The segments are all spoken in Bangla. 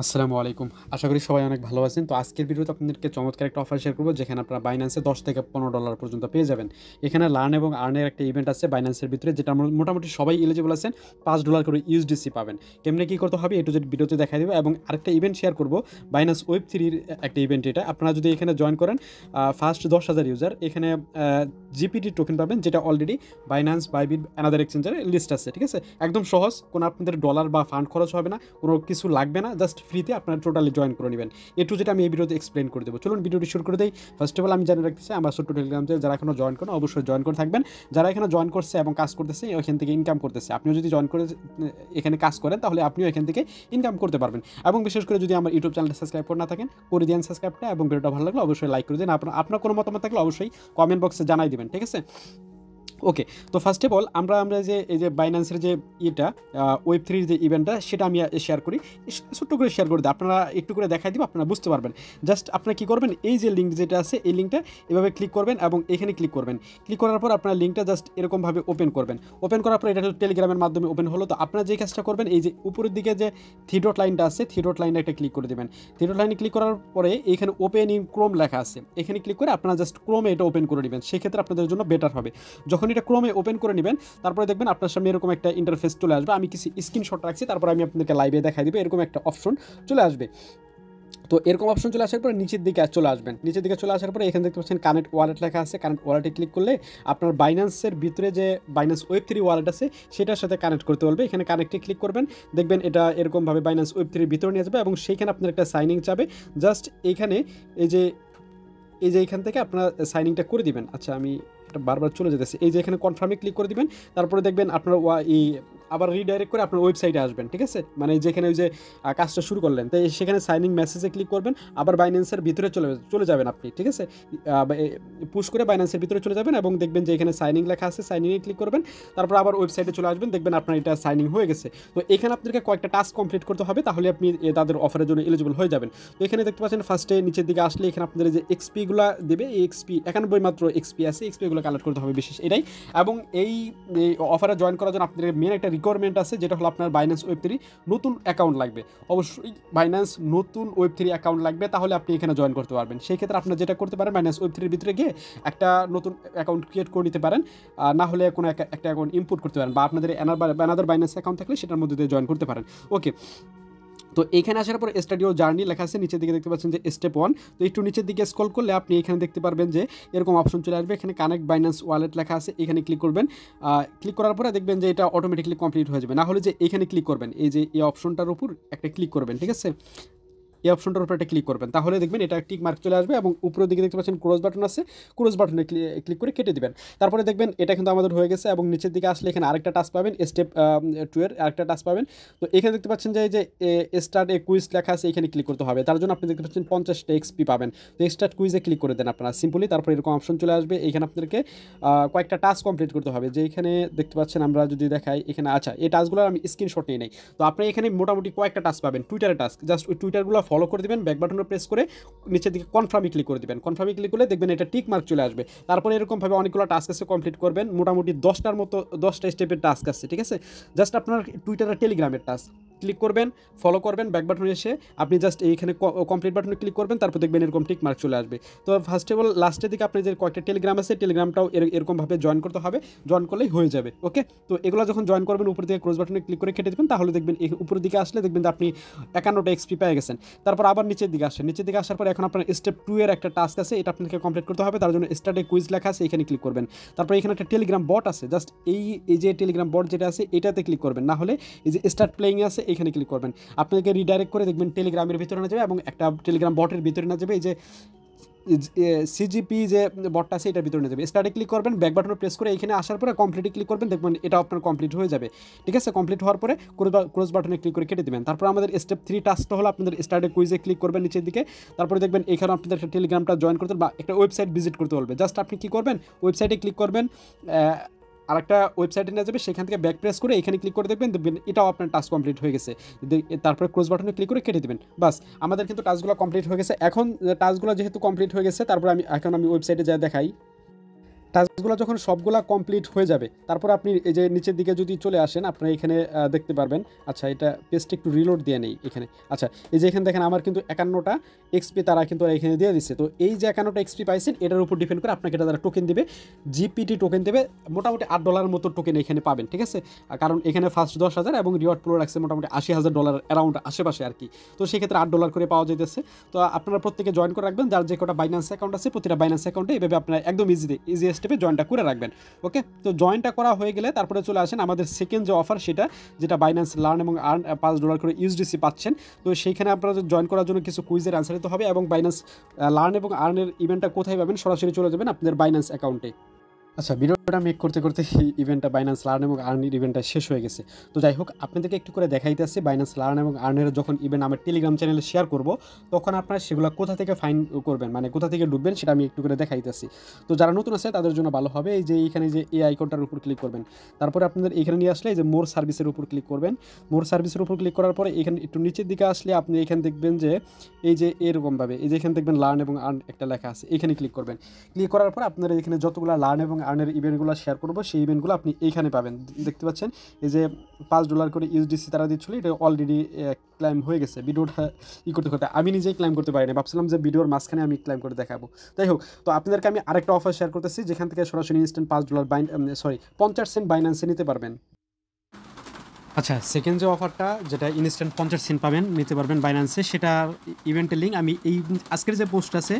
আসসালামু আলাইকুম। আশা করি সবাই অনেক ভালো আছেন। তো আজকের ভিডিওতে আপনাদেরকে চমৎকার একটা অফার শেয়ার করব, যেখানে আপনারা Binance এ $10 থেকে $15 পর্যন্ত পেয়ে যাবেন। এখানে লার্ন এবং আর্ন এর একটা ইভেন্ট আছে Binance এর ভিতরে, যেটা মোটামুটি সবাই এলিজিবল আছেন। $5 করে USDC পাবেন। কেমনে কি করতে হবে A to Z ভিডিওতে দেখাই দিব, এবং আরেকটা ইভেন্ট শেয়ার করব Binance Web3 এর একটা ইভেন্ট এটা। আপনারা যদি এখানে জয়েন করেন, ফার্স্ট 10,000 ইউজার এখানে জিপিটি টোকেন পাবেন, যেটা অলরেডি Binance, Bybit, অ্যানাদার এক্সচেঞ্জের লিস্ট আছে। ঠিক আছে? একদম সহজ, কোনো আপনাদের ডলার বা ফান্ড খরচ হবে না, কোনো কিছু লাগবে না, জাস্ট ফ্রিতে আপনারা টোটালি জয়েন করে নেবেন। একটু যেটা আমি এই ভিডিওতে এক্সপ্লেন করে দেবো। চলুন ভিডিওটি শুরু করে দেই। ফার্স্ট অফ অল আমি জানিয়ে রাখতেছি, আমার ছোট্ট টেলিগ্রাম চ্যানেল যারা এখনো জয়েন করেন অবশ্যই জয়েন করে থাকবেন। যারা এখানে জয়েন করছে এবং কাজ করতেছে, ওইখান থেকে ইনকাম করতেছে, আপনিও যদি জয়েন করে এখানে কাজ করেন তাহলে আপনিও এখান থেকে ইনকাম করতে পারবেন। এবং বিশেষ করে যদি আমার ইউটিউব চ্যানেলটা সাবস্ক্রাইব করে না থাকেন, করে দিন সাবস্ক্রাইবটা, এবং ভিডিওটা ভালো লাগলে অবশ্যই লাইক করে দিন। আপনার কোনো মতামত থাকলে অবশ্যই কমেন্ট বক্সে জানাই দিবেন। ঠিক আছে? ওকে। তো ফার্স্ট অফ অল আমরা যে এই যে বাইন্যান্সের যে এটা Web3 যে ইভেন্টটা, সেটা আমি শেয়ার করি। ছোট্ট করে শেয়ার করে দিই, আপনারা একটু করে দেখাই দিব, আপনারা বুঝতে পারবেন। জাস্ট আপনারা কী করবেন, এই যে লিঙ্ক যেটা আছে এই লিঙ্কটা এভাবে ক্লিক করবেন এবং এখানে ক্লিক করবেন। ক্লিক করার পর আপনার লিঙ্কটা জাস্ট এরকমভাবে ওপেন করবেন। ওপেন করার পর এটা টেলিগ্রামের মাধ্যমে ওপেন হলো। তো আপনারা যে কাজটা করবেন, এই যে উপরের দিকে যে থ্রি ডট লাইনটা আছে, থ্রি ডট লাইনটা একটা ক্লিক করে দেবেন। থ্রি ডট লাইনে ক্লিক করার পরে এখানে ওপেন ইন ক্রোম লেখা আছে, এখানে ক্লিক করে আপনারা জাস্ট ক্রোমে এটা ওপেন করে নেবেন। সেক্ষেত্রে আপনাদের জন্য বেটার হবে। যখন এটা ক্রোমে ওপেন করে নেবেন, তারপরে দেখবেন আপনার সামনে এরকম একটা ইন্টারফেস চলে আসবে। আমি কিছু স্ক্রিনশট রাখছি, তারপর আমি আপনাদেরকে লাইভে দেখাই দিব। এরকম একটা অপশন চলে আসবে। তো এরকম অপশন চলে আসার পরে নিচের দিকে চলে আসবেন। নিচের দিকে চলে আসার পরে এখানে দেখতে পাচ্ছেন কানেক্ট ওয়ালেট লেখা আছে। কানেক্ট ওয়ালেটে ক্লিক করলে আপনার বাইন্যান্সের ভিতরে যে বাইন্যান্স Web3 ওয়ালেট আছে সেটার সাথে কানেক্ট করতে বলবে। এখানে কানেক্টে ক্লিক করবেন, দেখবেন এটা এরকমভাবে বাইন্যান্স Web3 ভিতরে নিয়ে যাবে, এবং সেইখানে আপনার একটা সাইনিং চাবে। জাস্ট এইখানে এই যে এইখান থেকে আপনার সাইনিংটা করে দিবেন। আচ্ছা, আমি এটা বারবার চলে যেতেছি। এই যে এখানে কনফার্মে ক্লিক করে দিবেন, তারপরে দেখবেন আপনার আবার রিডাইরেক্ট করে আপনার ওয়েবসাইটে আসবেন। ঠিক আছে? মানে যেখানে ওই যে কাজটা শুরু করলেন, তাই সেখানে সাইনিং মেসেজে ক্লিক করবেন, আবার বাইন্যান্সের ভিতরে চলে যাবেন আপনি। ঠিক আছে? পুশ করে বাইন্যান্সের ভিতরে চলে যাবেন এবং দেখবেন যে এখানে সাইনিং লেখা আছে, সাইনিংয়ে ক্লিক করবেন, তারপর আবার ওয়েবসাইটে চলে আসবেন, দেখবেন আপনার এটা সাইনিং হয়ে গেছে। তো এখানে আপনাদেরকে কয়েকটা টাস্ক কমপ্লিট করতে হবে, তাহলে আপনি তাদের অফারের জন্য এলিজিবল হয়ে যাবেন। তো এখানে দেখতে পাচ্ছেন ফার্স্টে নিচের দিকে আসলে এখানে আপনাদের যে এক্সপিগুলো দেবে, এই এক্সপি 91 মাত্র এক্সপি আছে, এক্সপিগুলো কালেক্ট করতে হবে বিশেষ এটাই। এবং এই অফারে জয়েন করার জন্য আপনাদের মেন একটা রিকোয়ারমেন্ট আছে, যেটা হলো আপনার বাইন্যান্স Web3 নতুন অ্যাকাউন্ট লাগবে। অবশ্যই বাইন্যান্স নতুন Web3 অ্যাকাউন্ট লাগবে, তাহলে আপনি এখানে জয়েন করতে পারবেন। সেই ক্ষেত্রে আপনারা যেটা করতে পারেন, বাইন্যান্স Web3 ভিতরে গিয়ে একটা নতুন অ্যাকাউন্ট ক্রিয়েট করে নিতে পারেন, না হলে কোনো একটা অ্যাকাউন্ট ইম্পোর্ট করতে পারেন, বা আপনাদের অ্যানাদার বাইন্যান্স অ্যাকাউন্ট থাকলে সেটার মধ্যে দিয়ে জয়েন করতে পারেন। ওকে। তো এইখানে আসার পর স্টাডিও জার্নি লেখা আছে, নিচের দিকে দেখতে পাচ্ছেন যে স্টেপ 1। তো একটু নিচের দিকে স্ক্রল করলে আপনি এখানে দেখতে পারবেন যে এরকম অপশন চলে আসবে। এখানে কানেক্ট বাইন্যান্স ওয়ালেট লেখা আছে, এখানে ক্লিক করবেন। ক্লিক করার পরে দেখবেন যে এটা অটোমেটিকলি কমপ্লিট হয়ে যাবে। না হলে যে এখানে ক্লিক করবেন, এই যে এই অপশনটার উপর একটা ক্লিক করবেন। ঠিক আছে? এই অপশনটার উপর একটা ক্লিক করবেন, তাহলে দেখবেন এটা টিক মার্ক চলে আসবে, এবং উপরের দিকে দেখতে পাচ্ছেন ক্রস বাটন আছে, ক্রস বাটনে ক্লিক করে কেটে দিবেন। তারপরে দেখবেন এটা কিন্তু আমাদের হয়ে গেছে, এবং নিচের দিকে আসলে এখানে আরেকটা টাস্ক পাবেন, স্টেপ 2 এর আরেকটা টাস্ক পাবেন। তো এখানে দেখতে পাচ্ছেন যে এই যে স্টার্ট এ কুইজ লেখা আছে, এখানে ক্লিক করতে হবে। তার জন্য আপনি দেখতে পাচ্ছেন 50টা এক্সপি পাবেন। তো স্টার্ট কুইজে ক্লিক করে দেন আপনারা সিম্পলি, তারপর এরকম অপশন চলে আসবে। এখানে আপনাদেরকে কয়েকটা টাস্ক কমপ্লিট করতে হবে, যে এখানে দেখতে পাচ্ছেন আমরা যদি দেখাই এখানে, আচ্ছা এই টাস্কগুলো আমি স্ক্রিনশট নিয়ে নেই। তো আপনি এখানে মোটামুটি কয়েকটা টাস্ক পাবেন, টুইটারের টাস্ক। জাস্ট ওই টুইটারগুলো ফলো করে দেবেন, ব্যাক বাটন প্রেস করে নিচের দিকে কনফার্মে ক্লিক করে দিবেন। কনফার্মে ক্লিক করলে দেখবেন এটা টিক মার্ক চলে আসবে। তারপরে এরকমভাবে অনেকগুলো টাস্ক আছে, কমপ্লিট করবেন। মোটামুটি 10টা স্টেপের টাস্ক আছে। ঠিক আছে? জাস্ট আপনার টুইটার আর টেলিগ্রামের টাস্ক ক্লিক করবেন, ফলো করবেন, ব্যাক বাটনে এসে আপনি জাস্ট এইখানে কমপ্লিট বাটনে ক্লিক করবেন, তারপর দেখবেন এরকম টিক মার্ক চলে আসবে। তো ফার্স্ট অফ অল লাস্টের দিকে আপনি যে কয়েকটা টেলিগ্রাম আছে, টেলিগ্রামটাও এরকমভাবে জয়েন করতে হবে, জয়েন করলেই হয়ে যাবে। ওকে। তো এগুলো যখন জয়েন করবেন, উপর দিকে ক্রস বাটনে ক্লিক করে কেটে দেবেন, তাহলে দেখবেন উপরের দিকে আসলে দেখবেন যে আপনি 51টা এক্সপি পেয়ে গেছেন। তারপর আবার নিচের দিকে আসেন, নিচের দিকে আসার পর এখন আপনার স্টেপ 2 এর একটা টাস্ক আছে, এটা আপনাকে কমপ্লিট করতে হবে। তার জন্য স্টার্টে কুইজ লেখা আছে, এখানে ক্লিক করবেন। তারপর এখানে একটা টেলিগ্রাম বট আছে, জাস্ট এই যে টেলিগ্রাম বট যেটা আছে এটাতে ক্লিক করবেন, না হলে এই যে স্টার্ট প্লেইং আছে এখানে ক্লিক করবেন। আপনাকে রিডাইরেক্ট করে দেখবেন টেলিগ্রামের ভিতরে না যাবে, এবং একটা টেলিগ্রাম বটের ভিতরে না যাবে, এই যে সিজিপি যে বটটা আছে এটার ভিতরে নিয়ে যাবে। স্টার্টে ক্লিক করবেন, ব্যাক বাটনে প্রেস করে এখানে আসার পরে কমপ্লিটে ক্লিক করবেন, দেখবেন এটা আপনার কমপ্লিট হয়ে যাবে। ঠিক আছে? কমপ্লিট হওয়ার পরে ক্রস বাটনে ক্লিক করে কেটে দেবেন। তারপর আমাদের স্টেপ 3 টাস্কটা হলো আপনাদের স্টার্টে কুইজে ক্লিক করবেন নিচের দিকে। তারপরে দেখবেন এখানে আপনাদের একটা টেলিগ্রামটা জয়েন করতে বা একটা ওয়েবসাইট ভিজিট করতে বলবে। জাস্ট আপনি কী করবেন, ওয়েবসাইটে ক্লিক করবেন, আরেকটা ওয়েবসাইটে নিয়ে যাবে, সেখান থেকে ব্যাক প্রেস করে এখানে ক্লিক করে দেখবেন এটাও আপনার টাস্ক কমপ্লিট হয়ে গেছে। তারপরে ক্রস বাটনে ক্লিক করে কেটে দেবেন। বাস, আমাদের কিন্তু টাস্কগুলো কমপ্লিট হয়ে গেছে। এখন টাস্কগুলো যেহেতু কমপ্লিট হয়ে গেছে, তারপর এখন আমি ওয়েবসাইটে যা দেখাই, টাস্কগুলো যখন সবগুলা কমপ্লিট হয়ে যাবে তারপর আপনি এই যে নিচের দিকে যদি চলে আসেন আপনারা এখানে দেখতে পারবেন। আচ্ছা, এটা পেজটা একটু রিলোড দিয়ে নেই এখানে। আচ্ছা, এই যে এখানে দেখেন আমার কিন্তু 51টা এক্সপি তারা কিন্তু এখানে দিয়ে দিচ্ছে। তো এই যে 51টা এক্সপি পাইছেন এটার উপর ডিপেন্ড করে আপনাকে এটা তারা টোকেন দেবে, জিপিটি টোকেন দেবে। মোটামুটি $8 মতো টোকেন এখানে পাবেন, ঠিক আছে। কারণ এখানে ফার্স্ট 10,000 এবং রিওয়ার্ড পুরো রাখছে মোটামুটি $80,000 অ্যারাউন্ড আশেপাশে আর কি। তো সেক্ষেত্রে $8 করে পাওয়া যেতেছে। তো আপনারা প্রত্যেকে জয়েন করে রাখবেন, যার যে কটা বাইন্যান্স অ্যাকাউন্ট আছে প্রতিটা বাইন্যান্স অ্যাকাউন্টে এভাবে আপনারা একদম ইজি স্টেপে জয়েনটা করে রাখবেন। ওকে, তো জয়েনটা করা হয়ে গেলে তারপরে চলে আসেন আমাদের সেকেন্ড যে অফার, সেটা যেটা বাইন্যান্স লার্ন এবং আর্ন $5 করে ইউএসডিসি পাচ্ছেন। তো সেইখানে আপনারা জয়েন করার জন্য কিছু কুইজের অ্যান্সার দিতে হবে এবং বাইন্যান্স লার্ন এবং আর্নের ইভেন্টটা কোথায় পাবেন, সরাসরি চলে যাবেন আপনাদের বাইন্যান্স অ্যাকাউন্টে। আচ্ছা, ভিডিওটা মেক করতে করতে ইভেন্টটা বাইন্যান্স লার্ন এবং আর্নের ইভেন্টটা শেষ হয়ে গেছে। তো যাই হোক, আপনাদেরকে একটু করে দেখাইতে আসছি বাইন্যান্স লার্ন এবং আর্নের যখন ইভেন্ট আমার টেলিগ্রাম চ্যানেলে শেয়ার করব তখন আপনারা সেগুলো কোথা থেকে ফাইন করবেন, মানে কোথা থেকে ঢুকবেন সেটা আমি একটু করে দেখাইতেছি। তো যারা নতুন আছে তাদের জন্য ভালো হবে এই যে এইখানে যে এই আইকনটার উপর ক্লিক করবেন। তারপরে আপনাদের এখানে নিয়ে আসলে এই যে মোর সার্ভিসের উপর ক্লিক করবেন। মোর সার্ভিসের উপর ক্লিক করার পরে এখানে একটু নিচের দিকে আসলে আপনি এখানে দেখবেন যে এই যে এরকমভাবে এই যে এখানে দেখবেন লার্ন এবং আর্ন একটা লেখা আছে, এখানে ক্লিক করবেন। ক্লিক করার পর আপনারা এখানে যতগুলো লার্ন এবং আর্নের ইভেন্টগুলো শেয়ার করবো সেই ইভেন্টগুলো আপনি এইখানে পাবেন। দেখতে পাচ্ছেন এই যে $5 করে ইউএসডিসি তারা দিচ্ছিল, এটা অলরেডি ক্লাইম হয়ে গেছে। ভিডিওটা করতে করতে আমি নিজেই ক্লাইম করতে পারি না, ভাবছিলাম যে ভিডিওর মাঝখানে আমি ক্লাইম করে দেখাবো। যাই হোক, তো আপনাদেরকে আমি আরেকটা অফার শেয়ার করতেছি যেখান থেকে সরাসরি ইনস্ট্যান্ট $5 50 সেন্ট বাইন্যান্সে নিতে পারবেন। আচ্ছা, সেকেন্ড যে অফারটা যেটা ইনস্ট্যান্ট 50 সেন্ট পাবেন নিতে পারবেন বাইন্যান্সে, সেটা ইভেন্টের লিঙ্ক আমি এই আজকের যে পোস্ট আছে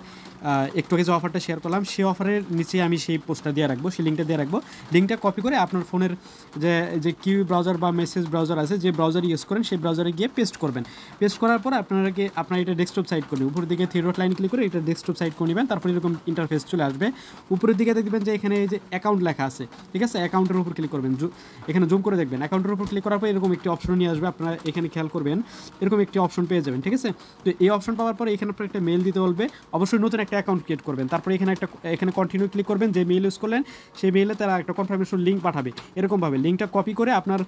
একটু আগে যে অফারটা শেয়ার করলাম সেই অফারের নিচে আমি সেই পোস্টটা দিয়ে রাখবো, সেই লিঙ্কটা দিয়ে রাখবো। লিঙ্কটা কপি করে আপনার ফোনের যে কিউ ব্রাউজার বা মেসেজ ব্রাউজার আছে, যে ব্রাউজার ইউজ করেন সেই ব্রাউজারে গিয়ে পেস্ট করবেন। পেস্ট করার পর আপনার এটা ডেস্কটপ সাইট করবেন। উপরের দিকে থ্রি ডট লাইন ক্লিক করে এটা ডেস্কটপ সাইট করে নেবেন। তারপর এরকম ইন্টারফেস চলে আসবে। উপরের দিকে দেখবেন যে এখানে এই যে অ্যাকাউন্ট লেখা আছে, ঠিক আছে। অ্যাকাউন্টের উপর ক্লিক করবেন, এখানে জুম করে দেখবেন। অ্যাকাউন্টের উপর ক্লিক করার পর এরকম একটি অপশন নিয়ে আসবে, আপনারা এখানে খেয়াল করবেন এরকম একটি অপশন পেয়ে যাবেন, ঠিক আছে। তো এই অপশন পাওয়ার পরে এখানে আপনার একটা মেল দিতে বলবে, অবশ্যই নতুন একটা অ্যাকাউন্ট ক্রিয়েট করবেন। তারপরে এখানে কন্টিনিউ ক্লিক করবেন, যে মেল ইউজ করলেন সেই মেলে তারা একটা কনফার্মেশন লিঙ্ক পাঠাবে। এরকমভাবে লিঙ্কটা কপি করে আপনার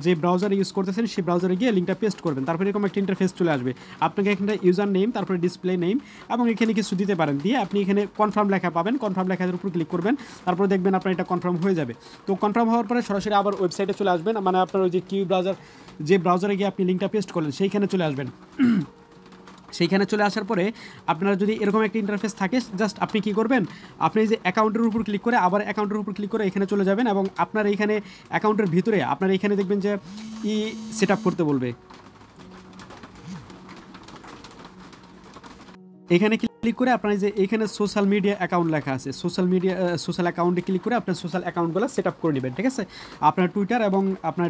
যে ব্রাউজার ইউজ করতেছেন সেই ব্রাউজারে গিয়ে লিঙ্কটা পেস্ট করবেন। তারপরে এরকম একটা ইন্টারফেস চলে আসবে, আপনাকে এখানে ইউজার নেম, তারপরে ডিসপ্লে নেম এবং এখানে কিছু দিতে পারেন, দিয়ে আপনি এখানে কনফার্ম লেখা পাবেন। কনফার্ম লেখার উপর ক্লিক করবেন, তারপরে দেখবেন আপনার এটা কনফার্ম হয়ে যাবে। তো কনফার্ম হওয়ার পরে সরাসরি আবার ওয়েবসাইটে চলে আসবেন, মানে আপনার ওই যে কিউ ব্রাউজার, যে ব্রাউজারে গিয়ে আপনি লিঙ্কটা পেস্ট করলেন সেইখানে চলে আসবেন। সেইখানে চলে আসার পরে আপনার যদি এরকম একটা ইন্টারফেস থাকে, জাস্ট আপনি কী করবেন, আপনি যে অ্যাকাউন্টের উপর ক্লিক করে আবার অ্যাকাউন্টের উপর ক্লিক করে এখানে চলে যাবেন এবং আপনার এইখানে অ্যাকাউন্টের ভিতরে আপনার এখানে দেখবেন যে সেট আপ করতে বলবে। এখানে ক্লিক করে আপনার যে এখানে সোশ্যাল মিডিয়া অ্যাকাউন্ট লেখা আছে, সোশ্যাল অ্যাকাউন্টে ক্লিক করে আপনার সোশ্যাল অ্যাকাউন্টগুলো সেট আপ করে নেবেন, ঠিক আছে। আপনার টুইটার এবং আপনার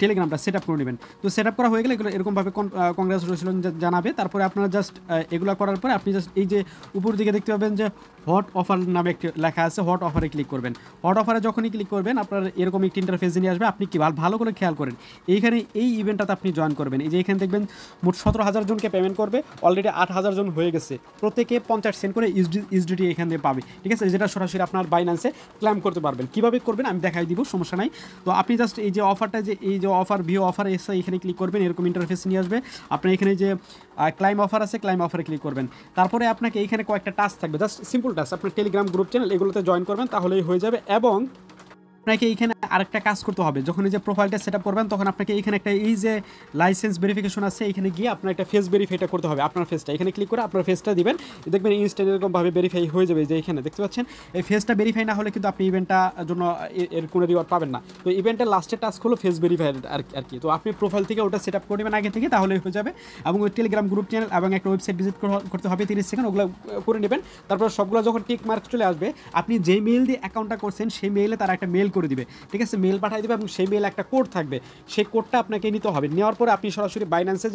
টেলিগ্রামটা সেট আপ করে নেবেন। তো সেট আপ করা হয়ে গেলে এগুলো এরকমভাবে কংগ্রেচুলেশন জানাবে। তারপরে আপনারা জাস্ট এগুলো করার পরে আপনি জাস্ট এই যে উপর দিকে দেখতে পাবেন যে হট অফার নামে একটি লেখা আছে, হট অফারে ক্লিক করবেন। হট অফারে যখনই ক্লিক করবেন আপনার এরকম একটি ইন্টারফেস নিয়ে আসবে। আপনি কি ভালো করে খেয়াল করেন, এইখানে এই ইভেন্টটাতে আপনি জয়েন করবেন। এই যে এখানে দেখবেন মোট 17,000 জনকে পেমেন্ট করবে, অলরেডি 8,000 জন হয়ে গেছে। প্রত্যেকে 50 সেন্ট করে ইউএসডিটি এখান থেকে পাবে, ঠিক আছে। যেটা সরাসরি আপনার বাইন্যান্সে ক্লেম করতে পারবেন। কীভাবে করবেন আমি দেখাই দিব, সমস্যা নাই। তো আপনি জাস্ট এই যে অফারটা, যে এই যে অফার ভিউ অফার এসে এখানে ক্লিক করবেন, এরকম ইন্টারফেস নিয়ে আসবে। আপনার এখানে যে ক্লাইম অফার আছে, ক্লাইম অফারে ক্লিক করবেন। তারপরে আপনাকে এইখানে কয়েকটা টাস্ক থাকবে, জাস্ট সিম্পল টাস্ক। আপনার টেলিগ্রাম গ্রুপ চ্যানেল এগুলোতে জয়েন করবেন, তাহলেই হয়ে যাবে। এবং আপনাকে এইখানে আরেকটা কাজ করতে হবে, যখন এই যে প্রোফাইলটা সেট আপ করবেন তখন আপনাকে এইখানে একটা এই যে লাইসেন্স ভেরিফিকেশন আছে, এখানে গিয়ে আপনার একটা ফেস ভেরিফাইটা করতে হবে। আপনার ফেসটা এখানে ক্লিক করে আপনার ফেসটা দিবেন, দেখবেন ইনস্ট্যান্ট এরকমভাবে ভেরিফাই হয়ে যাবে। যে এখানে দেখতে পাচ্ছেন এই ফেসটা ভেরিফাই না হলে কিন্তু আপনি ইভেন্টটা জন্য এর কোনো রিওয়ার্ড পাবেন না। তো ইভেন্টের লাস্টের টাস্ক হলো ফেস ভেরিফাই আর কি। তো আপনি প্রোফাইল থেকে ওটা সেট আপ করে নেবেন আগে থেকে, তাহলে হয়ে যাবে। এবং ওই টেলিগ্রাম গ্রুপ চ্যানেল এবং একটা ওয়েবসাইট ভিজিট করতে হবে 30 সেকেন্ড, ওগুলো করে নেবেন। তারপর সবগুলো যখন টিক মার্ক চলে আসবে, আপনি যে মেইল দিয়ে অ্যাকাউন্টটা করছেন সেই মেইলে তারা একটা মেল করে দিবে, ঠিক আছে। মেল পাঠিয়ে দেবে এবং সেই মেইলে একটা কোড থাকবে, সেই কোডটা আপনাকে নিতে হবে। নেওয়ার পরে আপনি সরাসরি বাইন্যান্সে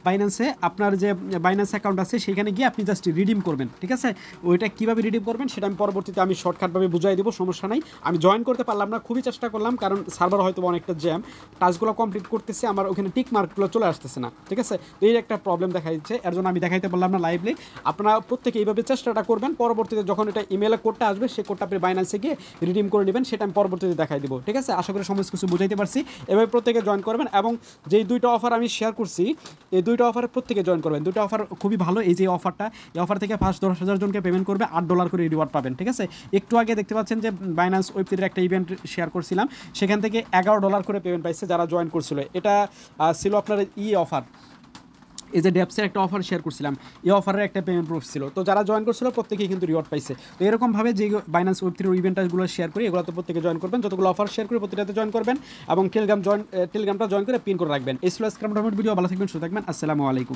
বাইন্যান্সে আপনার যে বাইন্যান্স অ্যাকাউন্ট আছে সেখানে গিয়ে আপনি জাস্ট রিডিম করবেন, ঠিক আছে। ওইটা কীভাবে রিডিম করবেন সেটা আমি পরবর্তীতে আমি শর্টকাটভাবে বুঝাই দেবো, সমস্যা নাই। আমি জয়েন করতে পারলাম না, খুবই চেষ্টা করলাম, কারণ সার্ভার হয়তো অনেকটা জ্যাম। টাস্কগুলো কমপ্লিট করতেছে, আমার ওখানে টিক মার্কগুলো চলে আসতেছে না, ঠিক আছে। তো এই একটা প্রবলেম দেখা দিচ্ছে, এর জন্য আমি দেখাইতে পারলাম না লাইভলি। আপনারা প্রত্যেকে এইভাবে চেষ্টাটা করবেন। পরবর্তীতে যখন এটা ইমেলে কোডটা আসবে সেই কোডটা আপনি বাইন্যান্সে গিয়ে রিডিম করে নেবেন, সেটা আমি পরবর্তী পরবর্তীতে দেখাই দিব। ঠিক আছে, আশা করি সমস্ত কিছু বুঝাইতে পারছি। এভাবে প্রত্যেকে জয়েন করবেন এবং যেই 2টা অফার আমি শেয়ার করছি এই 2টা অফারে প্রত্যেকে জয়েন করবেন। 2টা অফার খুবই ভালো। এই যে অফারটা, এই অফার থেকে ফার্স্ট 10,000 জনকে পেমেন্ট করবে $8 করে রিওয়ার্ড পাবেন। ঠিক আছে, একটু আগে দেখতে পাচ্ছেন যে বাইন্যান্স ওয়েব3 একটা ইভেন্ট শেয়ার করছিলাম, সেখান থেকে $11 করে পেমেন্ট পাইছে যারা জয়েন করছিল। এটা ছিল আপনার অফার, এই যে ডেপসের একটা অফার শেয়ার করছিলাম, এই অফারের একটা পেমেন্ট প্রুফ ছিল। তো যারা জয়েন করছিল প্রত্যেকেই কিন্তু রিওয়ার্ড পাইছে। তো এরকমভাবে যে বাইন্যান্স ওয়েব3 ইভেন্টগুলো শেয়ার করি এগুলো তো প্রত্যেকে জয়েন করবেন, যতগুলো অফার শেয়ার করি প্রত্যেকটাতে জয়েন করবেন এবং টেলিগ্রামটা জয়েন করে পিন করে রাখবেন। এই ছিল আজকের ভিডিও। ভালো থাকবেন, সুস্থ থাকবেন, আসসালামু আলাইকুম।